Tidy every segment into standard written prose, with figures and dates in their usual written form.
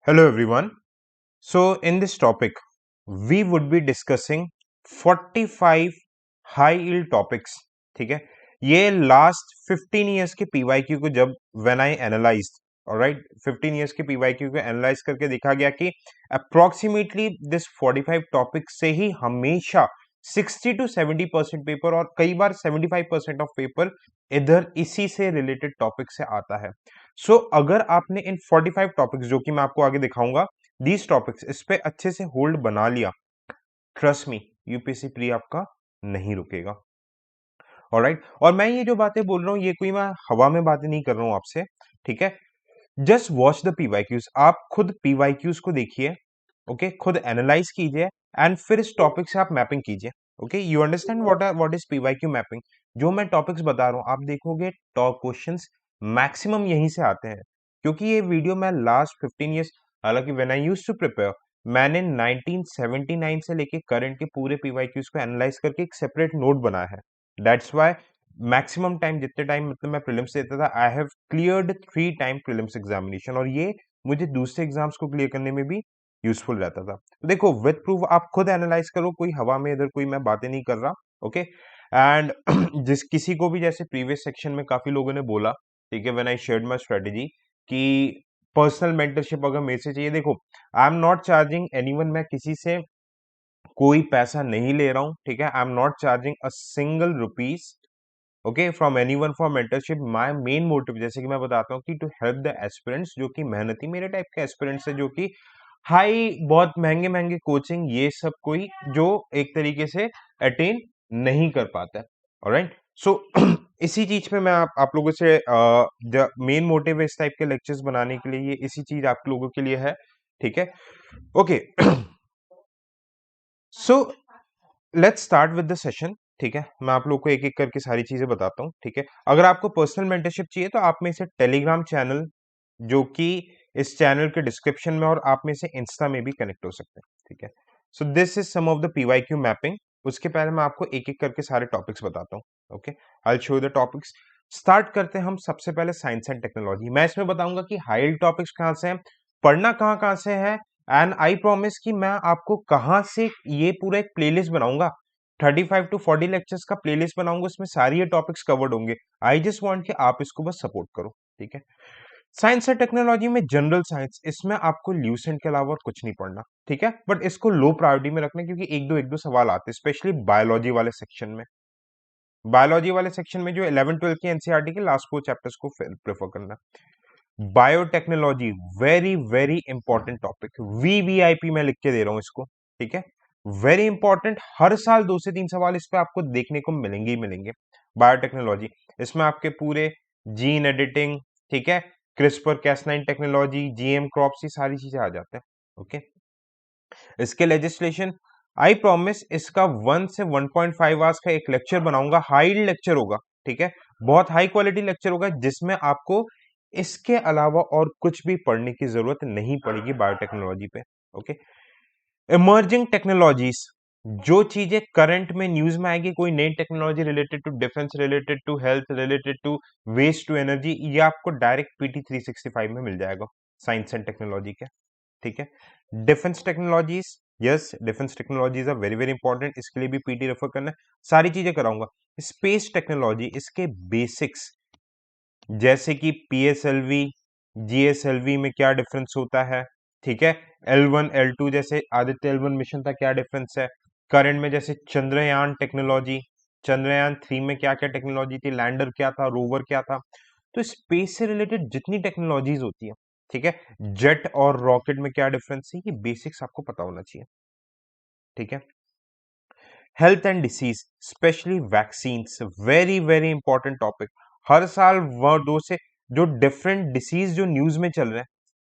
Hello everyone. So in this topic we would be discussing 45 high yield topics. ठीक है, ये last 15 years के PYQ को जब when I analyzed, alright, 15 years के PYQ को एनालाइज करके देखा गया कि अप्रोक्सीमेटली दिस 45 टॉपिक से ही हमेशा 60 to 70% पेपर और कई बार 75% ऑफ पेपर इधर इसी से रिलेटेड टॉपिक से आता है. सो अगर आपने इन 45 टॉपिक्स जो कि मैं आपको आगे दिखाऊंगा, दीज टॉपिक्स इस पे अच्छे से होल्ड बना लिया, ट्रस्ट मी, यूपीएससी प्री आपका नहीं रुकेगा. ऑलराइट, और मैं ये जो बातें बोल रहा हूँ ये कोई मैं हवा में बातें नहीं कर रहा हूँ आपसे. ठीक है, जस्ट वॉच द पीवाईक्यूज. आप खुद पीवाईक्यूज को देखिए, ओके, खुद एनालाइज कीजिए एंड फिर इस टॉपिक से आप मैपिंग कीजिए. Okay, you understand what is PYQ mapping. जो मैं टॉपिक्स बता रहा हूँ आप देखोगे टॉप क्वेश्चंस मैक्सिमम यहीं से आते हैं, क्योंकि ये वीडियो मैं लास्ट 15 ईयर्स, हालांकि when I used to prepare, मैंने 1979 से लेके करंट के पूरे पीवाईक्यूज को एनालाइज करके एक सेपरेट नोट बनाया है. दैट्स व्हाई मैक्सिमम टाइम, जितने टाइम मतलब मैं प्रीलिम्स देता था, I have cleared 3 time prelims examination, और ये मुझे दूसरे एग्जाम्स को क्लियर करने में भी यूजफुल रहता था. तो देखो, विद प्रूफ आप खुद एनालाइज करो, कोई हवा में इधर कोई मैं बातें नहीं कर रहा. ओके, एंड जिस किसी को भी, जैसे प्रीवियस सेक्शन में काफी लोगों ने बोला, ठीक है, when I shared my strategy, कि पर्सनल मेंटरशिप अगर मेरे से चाहिए, देखो, I am not charging anyone, मैं किसी से कोई पैसा नहीं ले रहा हूं. ठीक है, I am not charging a single rupees, okay, from anyone for mentorship. My main motive, जैसे कि मैं बताता हूँ, कि टू हेल्प द एस्पिरेंट्स जो कि मेहनती मेरे टाइप के एस्पिरेंट्स है, जो कि हाई, बहुत महंगे महंगे कोचिंग, ये सब कोई जो एक तरीके से अटेन नहीं कर पाता है. ऑलराइट, सो इसी चीज पे मैं आप लोगों से मेन मोटिव है इस टाइप के लेक्चर्स बनाने के लिए, ये इसी चीज आप लोगों के लिए है. ठीक है, okay. So let's start with the session. ठीक है, मैं आप लोग को एक एक करके सारी चीजें बताता हूँ. ठीक है, अगर आपको पर्सनल मेंटरशिप चाहिए तो आप में से टेलीग्राम चैनल, जो कि इस चैनल के डिस्क्रिप्शन में, और आप में से इंस्टा में भी कनेक्ट हो सकते हैं. ठीक है, so this is some of the PYQ mapping. उसके पहले मैं आपको एक एक करके सारे टॉपिक्स बताता हूँ. Okay, I will show the topics. Start करते हैं हम सबसे पहले साइंस एंड टेक्नोलॉजी. मैं इसमें बताऊंगा कि हाई टॉपिक्स कहाँ से हैं, पढ़ना कहाँ कहाँ से है, एंड आई प्रॉमिस कि मैं आपको कहाँ से ये पूरा एक प्लेलिस्ट बनाऊंगा, 35 to 40 लेक्चर्स का प्लेलिस्ट बनाऊंगा, उसमें सारी ये टॉपिक्स कवर्ड होंगे. आई जस्ट वांट कि आप इसको बस सपोर्ट करो. ठीक है, साइंस एंड टेक्नोलॉजी में जनरल साइंस, इसमें आपको ल्यूसेंट के अलावा और कुछ नहीं पढ़ना. ठीक है, बट इसको लो प्रायोरिटी में रखना, क्योंकि एक दो सवाल आते हैं, स्पेशली बायोलॉजी वाले सेक्शन में. बायोलॉजी वाले सेक्शन में जो 11 12 की एनसीईआरटी के लास्ट 4 चैप्टर्स को प्रेफर करना. Biotechnology, very very important topic, VVIP में लिख के दे रहा हूं इसको. ठीक है, वेरी इंपॉर्टेंट, हर साल 2 से 3 सवाल इस पे आपको देखने को मिलेंगे ही मिलेंगे. बायोटेक्नोलॉजी, इसमें आपके पूरे जीन एडिटिंग, ठीक है, क्रिस्पर कैस9 टेक्नोलॉजी, जीएम क्रॉप्स, ये सारी चीजें आ जाते हैं. ओके, इसके लेजिस्लेशन, आई प्रॉमिस इसका 1 से 1.5 आवर्स का एक लेक्चर बनाऊंगा, हाई लेक्चर होगा. ठीक है, बहुत हाई क्वालिटी लेक्चर होगा, जिसमें आपको इसके अलावा और कुछ भी पढ़ने की जरूरत नहीं पड़ेगी बायोटेक्नोलॉजी पे. ओके, इमर्जिंग टेक्नोलॉजीज, जो चीजें करंट में न्यूज में आएगी, कोई नई technology related to defence, related to health, related to waste to energy, ये आपको डायरेक्ट पीटी 365 में मिल जाएगा साइंस एंड टेक्नोलॉजी के. ठीक है, defence technologies, yes, defence technologies are very very important, इसके लिए भी पीटी रेफर करना है, सारी चीजें कराऊंगा. स्पेस टेक्नोलॉजी, इसके बेसिक्स, जैसे कि पीएसएलवी, जीएसएलवी में क्या डिफरेंस होता है. ठीक है, L1 L2, जैसे आदित्य L1 मिशन था, क्या डिफरेंस है. करंट में जैसे चंद्रयान टेक्नोलॉजी, चंद्रयान 3 में क्या क्या टेक्नोलॉजी थी, लैंडर क्या था, रोवर क्या था. तो स्पेस से रिलेटेड जितनी टेक्नोलॉजीज होती है, ठीक है, जेट और रॉकेट में क्या डिफरेंस है, ये बेसिक्स आपको पता होना चाहिए. ठीक है, health and disease, specially vaccines, very very important topic. हर साल वो दो से जो डिफरेंट डिसीज जो न्यूज में चल रहे हैं,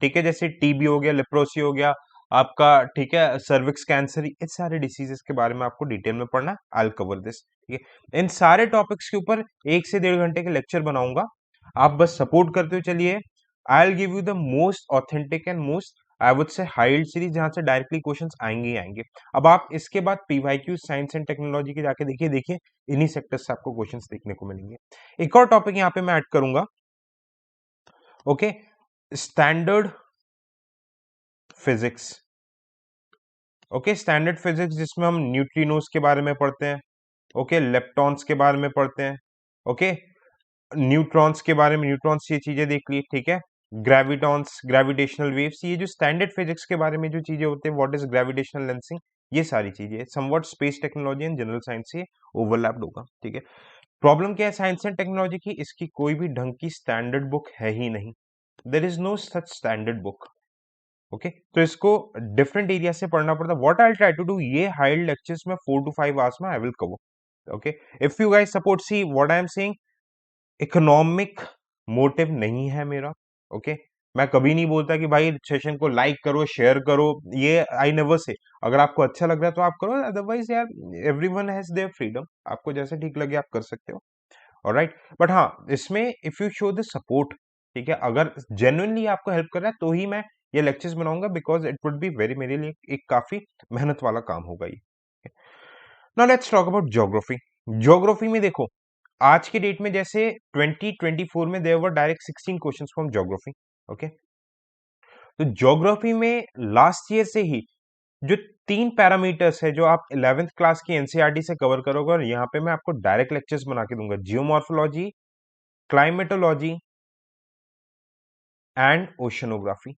ठीक है, जैसे टीबी हो गया, लेप्रोसी हो गया आपका, ठीक है, सर्विक्स कैंसर, ये सारे डिसीजेस के बारे में आपको डिटेल में पढ़ना. आई विल कवर दिस. ठीक है, इन सारे टॉपिक्स के ऊपर 1 से 1.5 घंटे के लेक्चर बनाऊंगा, आप बस सपोर्ट करते हुए चलिए. I will give you the most authentic and most, I would say, high yield series, जहां से डायरेक्टली क्वेश्चंस आएंगे ही आएंगे. अब आप इसके बाद पीवाईक्यू साइंस एंड टेक्नोलॉजी के जाके देखिए, देखिए इन्हीं सेक्टर्स से आपको क्वेश्चंस देखने को मिलेंगे. एक और टॉपिक यहाँ पे मैं ऐड करूंगा. Okay, standard physics. Okay, standard physics जिसमें हम न्यूट्रिनोस के बारे में पढ़ते हैं, ओके, लेप्टॉन्स के बारे में पढ़ते हैं, ओके, न्यूट्रॉन्स के बारे में, न्यूट्रॉन्स ये चीजें देख ली, ठीक है, ग्रेविटॉन्स, ग्रेविटेशनल वेव्स, ये जो स्टैंडर्ड फिजिक्स के बारे में जो चीजें होती है, व्हाट इज ग्रेविटेशनल लेंसिंग, ये सारी चीजें somewhat space technology and general science से ओवरलैप्ड होगा, ठीक है। प्रॉब्लम क्या है साइंस एंड टेक्नोलॉजी की, इसकी कोई भी ढंग की स्टैंडर्ड बुक है ही नहीं, there is no such standard book, okay. तो इसको डिफरेंट एरिया से पढ़ना पड़ता है। What I try to do, ये हाइड लेक्चर्स में 4 to 5 आवर्स में I will cover, okay. If you guys support, see what I am saying, economic motive नहीं है मेरा, ओके। मैं कभी नहीं बोलता कि भाई सेशन को लाइक करो, शेयर करो, ये आई नेवर से। अगर आपको अच्छा लग रहा है तो आप करो, अदरवाइज यार एवरीवन हैज देयर फ्रीडम, आपको जैसे ठीक लगे आप कर सकते हो, ऑलराइट। बट हाँ, इसमें if you show the support, ठीक है, अगर जेन्युइनली आपको हेल्प कर रहा है तो ही मैं ये लेक्चर्स बनाऊंगा, because it would be very, मेरे लिए एक काफी मेहनत वाला काम होगा ये। Now let's talk about geography. Geography में देखो, आज के डेट में जैसे 2024 में there were direct 16 questions from geography, okay. तो ज्योग्राफी में लास्ट ईयर से ही जो 3 पैरामीटर्स है जो आप 11th क्लास की एनसीईआरटी से कवर करोगे, और यहाँ पे मैं आपको डायरेक्ट लेक्चर्स बना के दूंगा, जियोमॉर्फोलॉजी, क्लाइमेटोलॉजी एंड ओशनोग्राफी,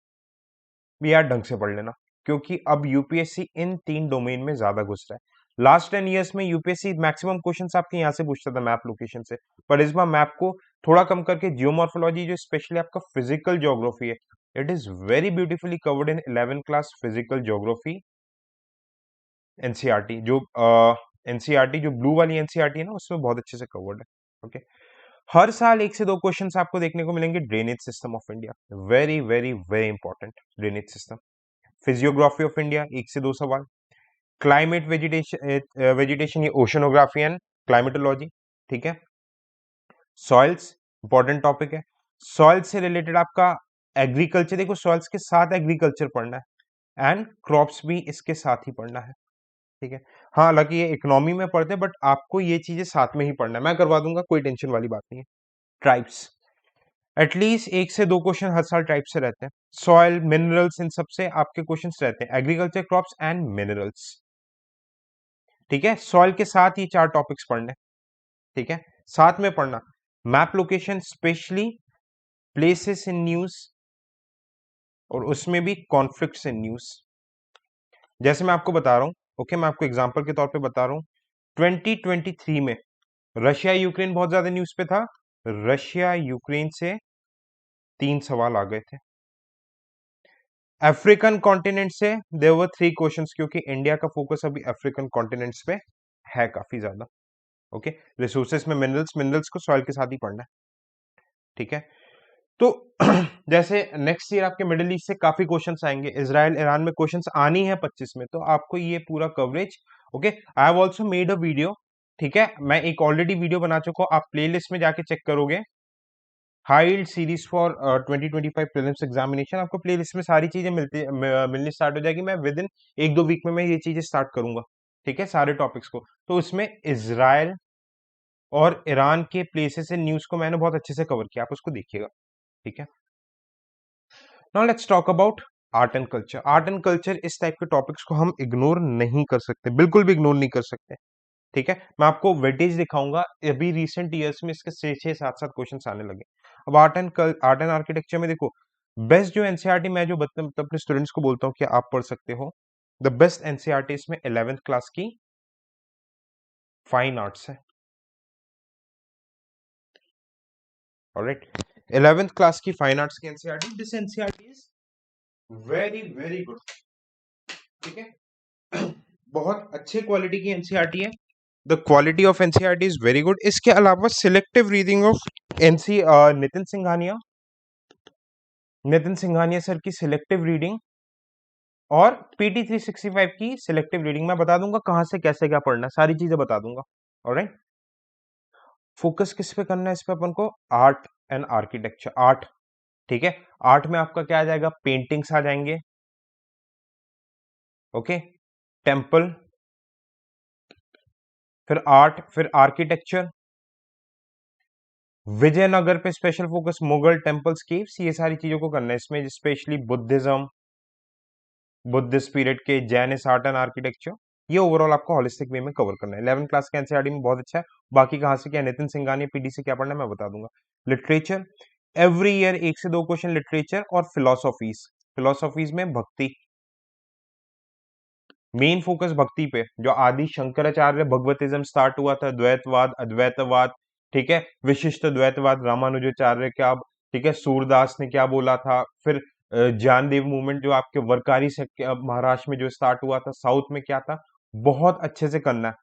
भी यार ढंग से पढ़ लेना, क्योंकि अब यूपीएससी इन 3 डोमेन में ज्यादा घुस रहा है। लास्ट 10 years में यूपीएससी मैक्सिमम क्वेश्चंस आपके यहाँ से पूछता था मैप लोकेशन से, पर इस बार मैप को थोड़ा कम करके जियोमॉर्फोलॉजी, जो स्पेशली आपका फिजिकल ज्योग्राफी है, it is very beautifully covered in 11th class physical geography NCERT, जो एनसीईआरटी जो ब्लू वाली एनसीईआरटी है ना, उसमें बहुत अच्छे से कवर्ड है, ओके। हर साल 1 से 2 क्वेश्चंस आपको देखने को मिलेंगे drainage system of India, very very very important drainage system. Physiography of India 1 से 2 सवाल, क्लाइमेट वेजिटेशन, वेजिटेशन ये ओशनोग्राफी एंड क्लाइमेटोलॉजी, ठीक है। सॉइल्स इंपॉर्टेंट टॉपिक है, सॉइल से रिलेटेड आपका एग्रीकल्चर, देखो सॉइल्स के साथ एग्रीकल्चर पढ़ना है, एंड क्रॉप्स भी इसके साथ ही पढ़ना है, ठीक है। हाँ, हालांकि ये इकोनॉमी में पढ़ते हैं, बट आपको ये चीजें साथ में ही पढ़ना है, मैं करवा दूंगा, कोई टेंशन वाली बात नहीं है। ट्राइब्स, एटलीस्ट 1 से 2 क्वेश्चन हर साल टाइप से रहते हैं, सॉइल, मिनरल्स, इन सबसे आपके क्वेश्चंस रहते हैं, एग्रीकल्चर, क्रॉप्स एंड मिनरल्स, ठीक है। सॉइल के साथ ये 4 टॉपिक्स पढ़ने, ठीक है, साथ में पढ़ना। Map location, specially places in news, और उसमें भी कॉन्फ्लिक्ट्स इन न्यूज, जैसे मैं आपको बता रहा हूं, ओके, मैं आपको एग्जांपल के तौर पे बता रहा हूं, 2023 में रशिया यूक्रेन बहुत ज्यादा न्यूज पे था, रशिया यूक्रेन से 3 सवाल आ गए थे। अफ्रीकन कॉन्टिनेंट से देयर वर 3 क्वेश्चंस, क्योंकि इंडिया का फोकस अभी अफ्रीकन कॉन्टिनेंट्स पे है काफी ज्यादा, ओके। रिसोर्सेस में मिनरल्स, मिनरल्स को सॉइल के साथ ही पढ़ना है, ठीक है। तो जैसे नेक्स्ट ईयर आपके मिडिल ईस्ट से काफी क्वेश्चंस आएंगे, इसराइल ईरान में क्वेश्चंस आनी है 25 में, तो आपको ये पूरा coverage, okay. I have also made a video, ठीक है, मैं एक ऑलरेडी वीडियो बना चुका हूं, आप प्लेलिस्ट में जाके चेक करोगे, हाइल्ड सीरीज फॉर 2025 प्रीलिम्स एग्जामिनेशन, आपको प्लेलिस्ट में सारी चीजें मिलनी स्टार्ट हो जाएगी, मैं विद इन 1-2 वीक में मैं ये चीजें स्टार्ट करूंगा, ठीक है, सारे टॉपिक्स को। तो उसमें इसराइल और ईरान के प्लेसेस इन न्यूज को मैंने बहुत अच्छे से कवर किया, आप उसको देखिएगा, ठीक है। Now let's talk about art and culture. Art and culture, इस टाइप के टॉपिक्स को हम इग्नोर नहीं कर सकते, बिल्कुल भी इग्नोर नहीं कर सकते, ठीक है। मैं आपको वेटेज दिखाऊंगा, अभी रिसेंट ईयर्स में इसके 6-7 क्वेश्चन आने लगे। अब आर्ट एंड आर्किटेक्चर में देखो, बेस्ट जो एनसीईआरटी मैं जो अपने स्टूडेंट्स को बोलता हूँ कि आप पढ़ सकते हो, द बेस्ट एनसीईआरटी इसमें 11th क्लास की फाइन आर्ट्स है, ऑलराइट। 11th क्लास की फाइन आर्ट्स की NCERT, this NCERT is very very good, ठीक है। बहुत अच्छे क्वालिटी की एनसीईआरटी है, the quality of NCERT is very good. इसके अलावा selective reading of NC Nitin Singhania sir की सिलेक्टिव रीडिंग, और पीटी 365 की सिलेक्टिव रीडिंग, मैं बता दूंगा कहां से कैसे क्या पढ़ना है, सारी चीजें बता दूंगा, ऑलराइट। फोकस किस पे करना है इस पे अपन को, आर्ट एंड आर्किटेक्चर, आर्ट, ठीक है। आर्ट में आपका क्या आ जाएगा, पेंटिंग्स आ जाएंगे, ओके, टेम्पल, फिर आर्ट, फिर आर्किटेक्चर, विजयनगर पे special focus, Mughal temples, caves, ये सारी चीजों को करना है इसमें, स्पेशली बुद्धिज्म, बुद्धिस्ट पीरियड के, जैनिस आर्ट एंड आर्किटेक्चर, ये ओवरऑल आपको होलिस्टिक वे में कवर करना है। 11th क्लास के एनसीईआरटी में बहुत अच्छा है। बाकी कहाँ से क्या, नितिन सिंघानिया पीडी से क्या पढ़ना है मैं बता दूंगा। लिटरेचर, एवरी ईयर 1 से 2 क्वेश्चन लिटरेचर और फिलोसॉफीज। फिलोसॉफीज में भक्ति, मेन फोकस भक्ति पे। जो आदि शंकराचार्य भगवतिज्म स्टार्ट हुआ था, द्वैतवाद, अद्वैतवाद, ठीक है, विशिष्ट द्वैतवाद, रामानुजाचार्य क्या, ठीक है, सूरदास ने क्या बोला था, फिर ज्ञानदेव मूवमेंट जो आपके वरकारी से महाराष्ट्र में जो स्टार्ट हुआ था, साउथ में क्या था, बहुत अच्छे से करना है।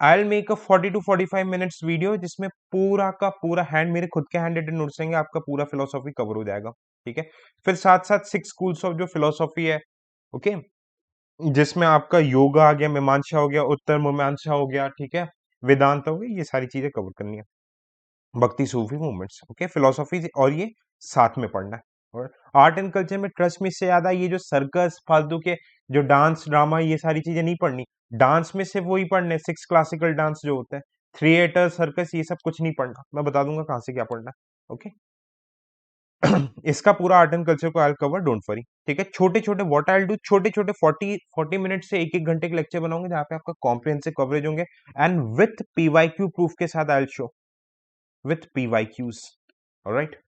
I will make a 40 to 45 minutes video जिसमें पूरा का पूरा हैंड, मेरे खुद के हैंड रिटन नोट्स रहेंगे, आपका पूरा फिलोसॉफी कवर हो जाएगा, ठीक है। फिर साथ साथ 6 स्कूल्स ऑफ जो फिलोसॉफी है, ओके, जिसमें आपका योगा आ गया, मीमांसा हो गया, उत्तर मीमांसा हो गया, ठीक है, वेदांत हो गया, ये सारी चीजें कवर करनी है। भक्ति सूफी मूवमेंट्स, ओके, फिलोसॉफी और ये साथ में पढ़ना है। और आर्ट एंड कल्चर में ट्रस्ट में इससे ज्यादा ये जो सर्कस फालतू के जो डांस ड्रामा ये सारी चीजें नहीं पढ़नी। डांस में सिर्फ वही पढ़ने 6 क्लासिकल डांस जो होता है, थिएटर, सर्कस, ये सब कुछ नहीं पढ़ना। मैं बता दूंगा कहाँ से क्या पढ़ना है, ओके। इसका पूरा आर्ट एंड कल्चर को आई कवर, डोंट वरी, ठीक है। छोटे छोटे व्हाट आई डू, छोटे छोटे 40 मिनट से 1 1 घंटे के लेक्चर बनाऊंगे जहाँ पे आपका कॉम्प्रिहेंसिव कवरेज होंगे, एंड विथ पीवाईक्यू प्रूफ के साथ I show with PYQs, alright.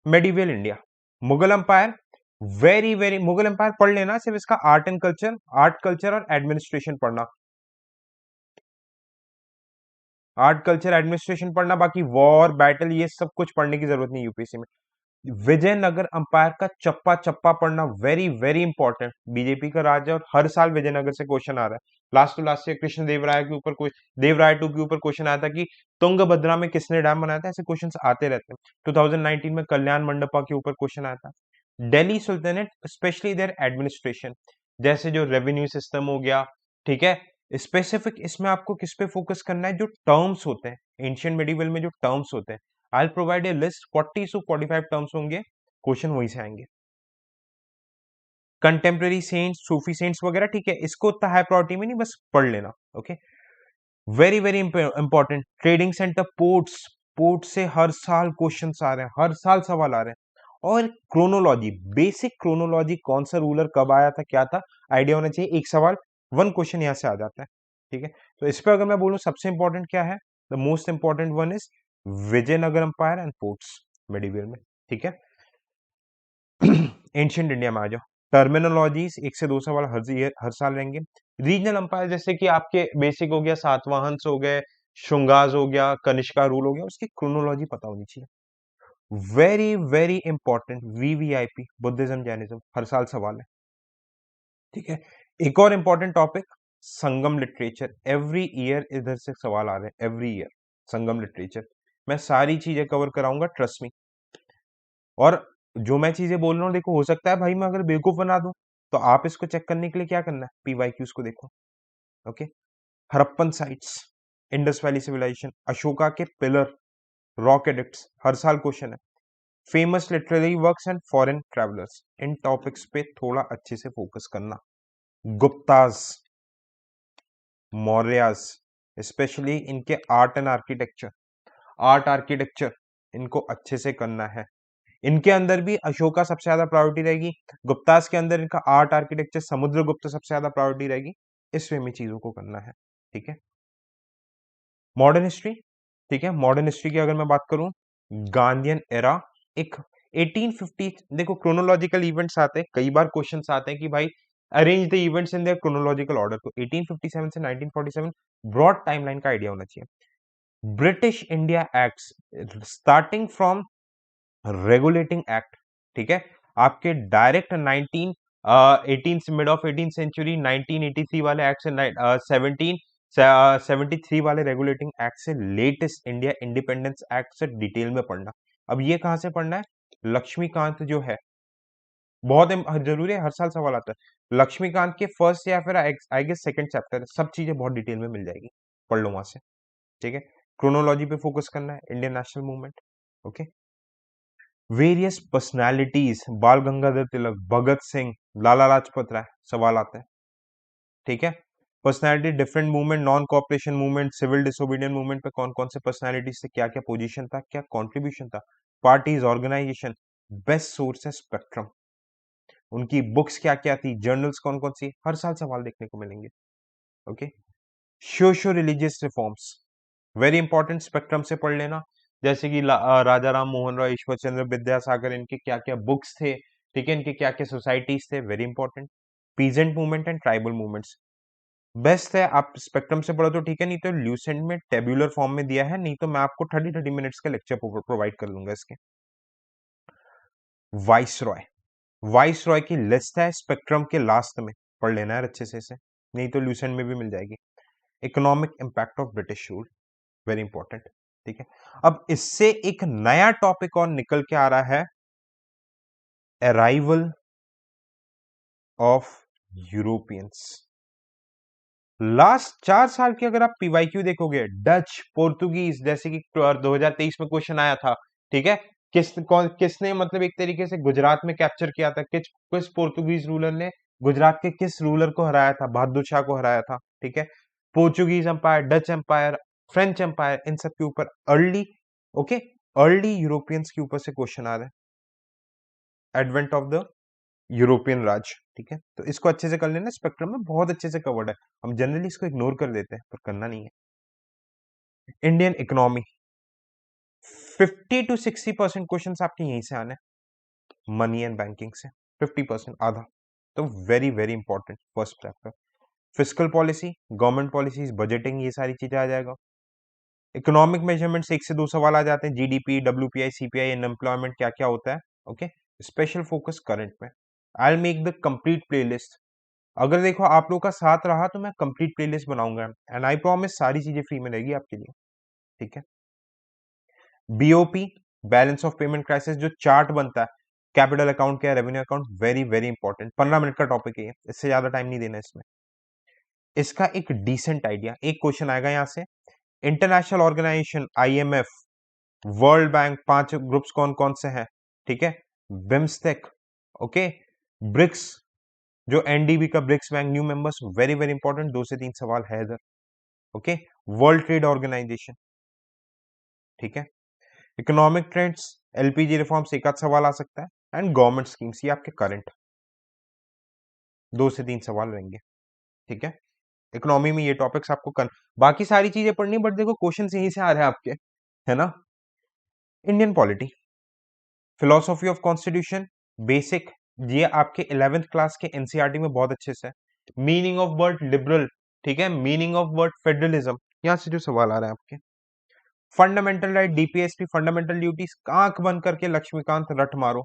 Medieval India, Mughal umpire, very very, Mughal umpire पढ़ लेना, सिर्फ इसका art and culture, art culture और एडमिनिस्ट्रेशन पढ़ना, आर्ट कल्चर एडमिनिस्ट्रेशन पढ़ना, बाकी वॉर बैटल ये सब कुछ पढ़ने की जरूरत नहीं यूपीएससी में। विजयनगर अंपायर का चप्पा चप्पा पढ़ना, वेरी वेरी इंपॉर्टेंट, बीजेपी का राज है और हर साल विजयनगर से क्वेश्चन आ रहा है। Last to last year Krishna Devaraya के ऊपर कोई, देवराय टू के ऊपर क्वेश्चन आया था कि तुंगभद्रा में किसने डैम बनाया था, ऐसे क्वेश्चन आते रहते हैं। 2019 में कल्याण मंडपा के ऊपर क्वेश्चन आया था। Delhi sultanate, specially their administration, जैसे जो रेवेन्यू सिस्टम हो गया, ठीक है, स्पेसिफिक इसमें आपको किस पे फोकस करना है, जो टर्म्स होते हैं एंशियंट मेडिवल में, जो टर्म्स होते हैं, I provide a list, 40 to 45 terms होंगे, क्वेश्चन वहीं से आएंगे। कंटेम्प्रेरी सेंट्स, सूफी सेंट्स वगैरह, ठीक है, इसको उतना हाई प्रायोरिटी में नहीं, बस पढ़ लेना, okay. Very very important, trading centre, ports, port से हर साल क्वेश्चन आ रहे हैं, हर साल सवाल आ रहे हैं। और क्रोनोलॉजी, बेसिक क्रोनोलॉजी, कौन सा रूलर कब आया था, क्या था, आइडिया होना चाहिए। एक सवाल, 1 क्वेश्चन यहां से आ जाता है, ठीक है। तो इस पर अगर मैं बोलूं सबसे इंपॉर्टेंट क्या है, the most important one is Vijayanagar empire and ports medieval में, ठीक है। एंशियंट इंडिया में आ जाओ, टर्मिनोलॉजीज 1 से 2 सवाल हर ईयर, हर साल रहेंगे। रीजनल अंपायर जैसे कि आपके बेसिक हो गया, सातवाहंस हो गए, शुंगाज हो गया, कनिष्का रूल हो गया, उसकी क्रोनोलॉजी पता होनी चाहिए। Very very important, VVIP, Buddhism Jainism, हर साल सवाल है, ठीक है। एक और important topic, Sangam literature, every year इधर से सवाल आ रहे हैं, एवरी ईयर संगम लिटरेचर। मैं सारी चीजें कवर कराऊंगा, ट्रस्ट मी। और जो मैं चीजें बोल रहा हूँ, देखो, हो सकता है भाई मैं अगर बेवकूफ बना दूं, तो आप इसको चेक करने के लिए क्या करना है, पीवाईक्यूज को देखो, okay. Harappan sites, Indus valley civilisation, Ashoka के पिलर, रॉक एडिक्ट्स, हर साल क्वेश्चन है। Famous literary works and foreign travellers, इन टॉपिक्स पे थोड़ा अच्छे से फोकस करना। गुप्ताज, मौर्याज, स्पेशली इनके art and architecture, art architecture इनको अच्छे से करना है। इनके अंदर भी अशोका सबसे ज्यादा प्रायोरिटी रहेगी, गुप्तास के अंदर इनका आर्ट आर्किटेक्चर, समुद्रगुप्त सबसे ज्यादा प्रायोरिटी रहेगी। इस वे में चीजों को करना है, ठीक है। मॉडर्न हिस्ट्री, ठीक है, मॉडर्न हिस्ट्री की अगर मैं बात करूं, गांधीयन एरा, एक 1850, देखो क्रोनोलॉजिकल इवेंट्स आते हैं, कई बार क्वेश्चंस आते हैं कि भाई arrange the events in their chronological order, तो 1857 से 1947 ब्रॉड टाइमलाइन का आइडिया होना चाहिए। British India acts, starting from regulating act, ठीक है, आपके डायरेक्ट 18 से मिड ऑफ 18th सेंचुरी 1983 वाले एक्ट से 1773 वाले रेगुलेटिंग एक्ट से लेटेस्ट इंडिया इंडिपेंडेंस एक्ट से डिटेल में पढ़ना। अब ये कहां से पढ़ना है, लक्ष्मीकांत जो है, बहुत जरूरी है, हर साल सवाल आता है। लक्ष्मीकांत के फर्स्ट या फिर आई गेस सेकंड चैप्टर, सब चीजें बहुत डिटेल में मिल जाएगी, पढ़ लो वहां से, ठीक है। क्रोनोलॉजी पे फोकस करना है, Indian national movement, okay. Various personalities, बाल गंगाधर तिलक, भगत सिंह, लाला लाजपत राय, सवाल आते हैं, ठीक है। Personality, different movement, non cooperation movement, civil disobedient movement पे कौन कौन से पर्सनालिटीज से क्या क्या पोजीशन था, क्या कंट्रीब्यूशन था, पार्टीज, ऑर्गेनाइजेशन, बेस्ट सोर्स है स्पेक्ट्रम, उनकी बुक्स क्या क्या थी, जर्नल्स कौन कौन सी, हर साल सवाल देखने को मिलेंगे। Okay. Socio religious reforms very important, spectrum से पढ़ लेना। जैसे कि राजा राम मोहन रॉय, ईश्वर चंद्र विद्यासागर, इनके क्या क्या बुक्स थे, ठीक है, इनके क्या क्या सोसाइटीज थे, very important. Peasant movement and tribal movements best है, आप स्पेक्ट्रम से पढ़ो तो ठीक है, नहीं तो ल्यूसेंट में टेब्यूलर फॉर्म में दिया है, नहीं तो मैं आपको 30 मिनट्स का लेक्चर प्रोवाइड कर दूंगा इसके। वाइस रॉय, वाइस रॉय की लिस्ट है स्पेक्ट्रम के लास्ट में, पढ़ लेना है अच्छे से इसे, नहीं तो ल्यूसेंट में भी मिल जाएगी। Economic impact of British rule, very important, ठीक है। अब इससे एक नया टॉपिक और निकल के आ रहा है, अराइवल ऑफ यूरोपियंस। लास्ट 4 साल की अगर आप पीवाईक्यू देखोगे, डच, पोर्तुगीज, जैसे कि 2023 में क्वेश्चन आया था, ठीक है, किसने मतलब एक तरीके से गुजरात में कैप्चर किया था, किस पोर्तुगीज रूलर ने गुजरात के किस रूलर को हराया था, बहादुर शाह को हराया था, ठीक है। Portuguese empire, Dutch empire, French empire, इन सब के ऊपर अर्ली, ओके, अर्ली यूरोपियंस के ऊपर से क्वेश्चन आ रहे हैं, एडवेंट ऑफ द यूरोपियन राज, ठीक है। तो इसको अच्छे से कर लेना, स्पेक्ट्रम में बहुत अच्छे से कवर्ड है, हम जनरली इसको इग्नोर कर देते हैं, पर करना नहीं है। इंडियन इकोनॉमी, 50 to 60% क्वेश्चन आपके यहीं से आने, मनी एंड बैंकिंग से, 50% आधा, तो very very important first chapter. Fiscal policy, government policies, budgeting, ये सारी चीजें आ जाएगा। इकोनॉमिक मेजरमेंट्स 1 से 2 सवाल आ जाते हैं, जीडीपी, डब्ल्यूपीआई, सीपीआई, अनएम्प्लॉयमेंट क्या क्या होता है, ओके। स्पेशल फोकस करंट में, I will make the complete playlist. अगर देखो आप लोग का साथ रहा तो मैं कंप्लीट प्लेलिस्ट बनाऊंगा, एंड आई प्रॉमिस सारी चीजें फ्री में रहेगी आपके लिए, ठीक है। BOP, balance of payment crisis, जो चार्ट बनता है, कैपिटल अकाउंट क्या है, revenue account, very very important, 15 minute का टॉपिक है, इससे ज्यादा टाइम नहीं देना इसमें। इसका एक डिसेंट आइडिया, एक क्वेश्चन आएगा यहां से, international organisation, IMF, world bank, 5 groups कौन कौन से हैं, ठीक है, बिम्स्टेक, ओके, ब्रिक्स, जो एनडीबी का BRICS bank new members, very very important, 2 से 3 सवाल है इधर, ओके। वर्ल्ड ट्रेड ऑर्गेनाइजेशन, ठीक है। इकोनॉमिक ट्रेंड्स, एलपीजी रिफॉर्म्स, एक आध सवाल आ सकता है, एंड गवर्नमेंट स्कीम्स, ये आपके करंट 2 से 3 सवाल रहेंगे, ठीक है। इकोनॉमी में ये टॉपिक्स आपको बाकी सारी चीजें पढ़नी, बट देखो क्वेश्चन यहीं से आ रहे हैं आपके, है ना। Indian polity, philosophy of constitution, basic, ये आपके 11th क्लास के एनसीईआरटी में बहुत अच्छे से, मीनिंग ऑफ वर्ड लिबरल, ठीक है, मीनिंग ऑफ वर्ड फेडरलिज्म, यहां से जो सवाल आ रहे हैं आपके। Fundamental right, DPSP, fundamental duties, आंख बंद करके लक्ष्मीकांत रट मारो,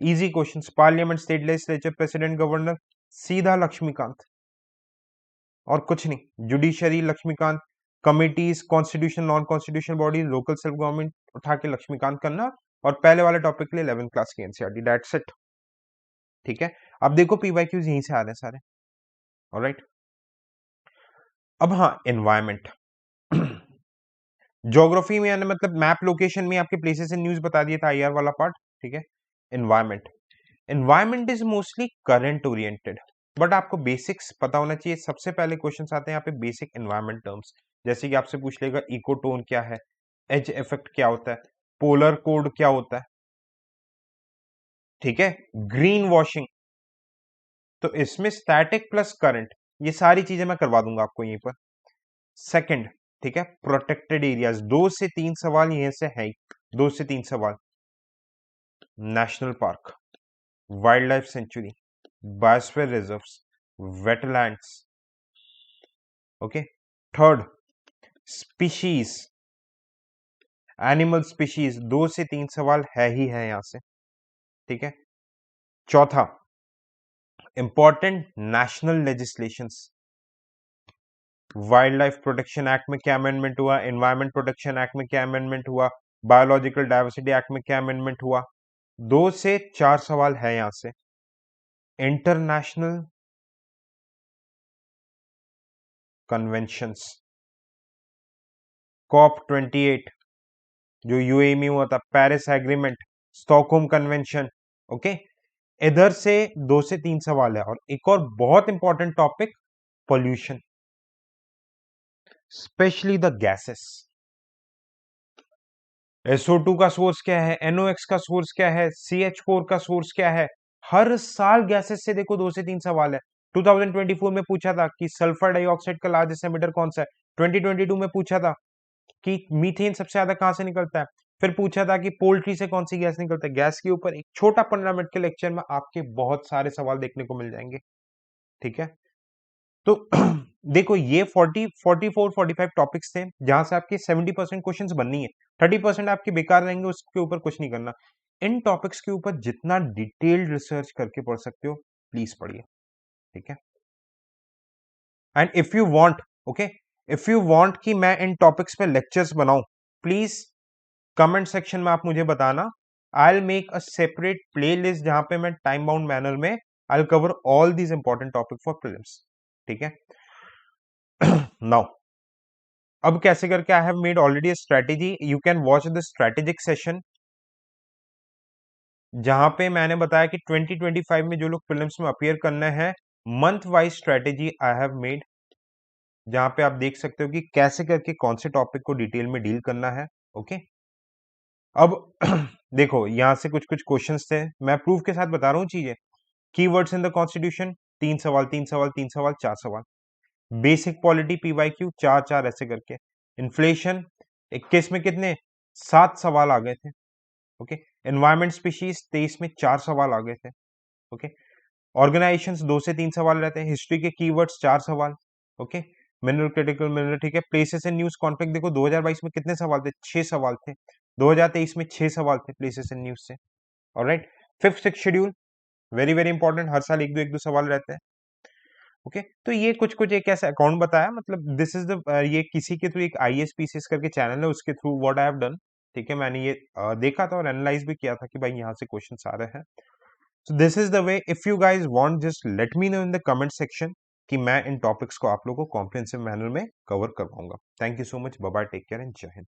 easy questions. Parliament, state legislature, president, governor, सीधा लक्ष्मीकांत, और कुछ नहीं। Judiciary Laxmikanth, committees, constitution, non constitution body, local self government, उठा के लक्ष्मीकांत करना, और पहले वाले टॉपिक के लिए 11th क्लास की एनसीईआरटी, दैट्स इट, ठीक है। अब देखो पीवाईक्यूज यहीं से आ रहे हैं सारे, ऑलराइट। अब हाँ, एनवायरमेंट, ज्योग्राफी में यानी मतलब मैप लोकेशन में आपके प्लेसेस इन न्यूज बता दिया था, आईआर वाला पार्ट, ठीक है। Environment, environment is mostly current oriented, but आपको बेसिक्स पता होना चाहिए। सबसे पहले क्वेश्चंस आते हैं यहाँ पे बेसिक एनवायरमेंट टर्म्स, जैसे कि आपसे पूछ लेगा इकोटोन क्या है, एज इफेक्ट क्या होता है, पोलर कोड क्या होता है, ठीक है, ग्रीन वॉशिंग, तो इसमें स्टैटिक प्लस करंट, ये सारी चीजें मैं करवा दूंगा आपको यहीं पर। सेकंड, ठीक है, प्रोटेक्टेड एरियाज, 2 से 3 सवाल यहीं से है, 2 से 3 सवाल। National park, wild life sanctuary, biosphere reserves, wetlands, okay. Third, species, animal species, 2 से 3 सवाल है ही है यहां से, ठीक है। चौथा, important national legislations, wild life protection act में क्या अमेंडमेंट हुआ, एनवायरमेंट प्रोटेक्शन एक्ट में क्या अमेंडमेंट हुआ, बायोलॉजिकल डाइवर्सिटी एक्ट में क्या अमेंडमेंट हुआ, 2 से 4 सवाल है यहां से। इंटरनेशनल कन्वेंशंस, COP 28 जो यूएई में हुआ था, Paris agreement, Stockholm convention, okay. इधर से 2 से 3 सवाल है, और एक और बहुत important topic, pollution, specially the gases. SO2 का सोर्स क्या है, NOx का सोर्स क्या है, CH4 का सोर्स क्या है, हर साल गैसेस से देखो 2 से 3 सवाल है। 2024 में पूछा था कि सल्फर डाइऑक्साइड का लार्जेस्ट एमिटर कौन सा है। 2022 में पूछा था कि मीथेन सबसे ज्यादा कहां से निकलता है। फिर पूछा था कि पोल्ट्री से कौन सी गैस निकलता है। गैस के ऊपर एक छोटा 15 मिनट के लेक्चर में आपके बहुत सारे सवाल देखने को मिल जाएंगे। ठीक है, तो देखो ये 44 45 टॉपिक्स थे जहां से आपके 70% क्वेश्चंस बननी है। 30% आपके बेकार रहेंगे, उसके ऊपर कुछ नहीं करना। इन टॉपिक्स के ऊपर जितना डिटेल्ड रिसर्च करके पढ़ सकते हो प्लीज पढ़िए। ठीक है, and if you want, okay, if you want कि मैं इन टॉपिक्स पे लेक्चर्स बनाऊं, प्लीज कमेंट सेक्शन में आप मुझे बताना। I will make a separate play list जहां पे मैं टाइम बाउंड मैनर में I will cover all these important topic for prelims. ठीक है, नाउ अब कैसे करके I have made already strategy, you can watch the strategic session जहां पे मैंने बताया कि 2025 में जो लोग फिल्म्स में अपीयर करना है, month wise strategy I have made, जहां पे आप देख सकते हो कि कैसे करके कौन से टॉपिक को डिटेल में डील करना है। ओके, अब देखो यहां से कुछ कुछ क्वेश्चंस थे, मैं प्रूफ के साथ बता रहा हूँ चीजें। कीवर्ड्स इन द कॉन्स्टिट्यूशन, 3 सवाल 3 सवाल 3 सवाल 4 सवाल। बेसिक पॉलिटी पीवाईक्यू 4 4 ऐसे करके। इन्फ्लेशन 21 में कितने 7 सवाल आ गए थे। ओके, एनवायरमेंट स्पीशीज 23 में 4 सवाल आ गए थे। ओके, ऑर्गेनाइजेशंस 2 से 3 सवाल रहते हैं। हिस्ट्री के कीवर्ड्स 4 सवाल। ओके, मिनरल क्रिटिकल मिनरल, ठीक है। प्लेसेस इन न्यूज कॉन्फ्लिक्ट देखो 2022 में कितने सवाल थे, 6 सवाल थे। 2023 में 6 सवाल थे प्लेसेस इन न्यूज से। Alright, fifth six schedule very very important, हर साल एक दो सवाल रहते हैं। ओके, तो ये कुछ कुछ एक ऐसा अकाउंट बताया, मतलब दिस इज द, ये किसी के थ्रू, एक आईएएस पीसीएस करके चैनल है उसके through what I have done. ठीक है, मैंने ये देखा था और एनालाइज भी किया था कि भाई यहाँ से क्वेश्चन आ रहे हैं। So this is the way, if you guys want just let me know in the comment section कि मैं इन टॉपिक्स को आप लोगों को कॉम्प्रिहेंसिव मैनर में कवर करवाऊंगा। Thank you so much, bye bye, take care and जय हिंद।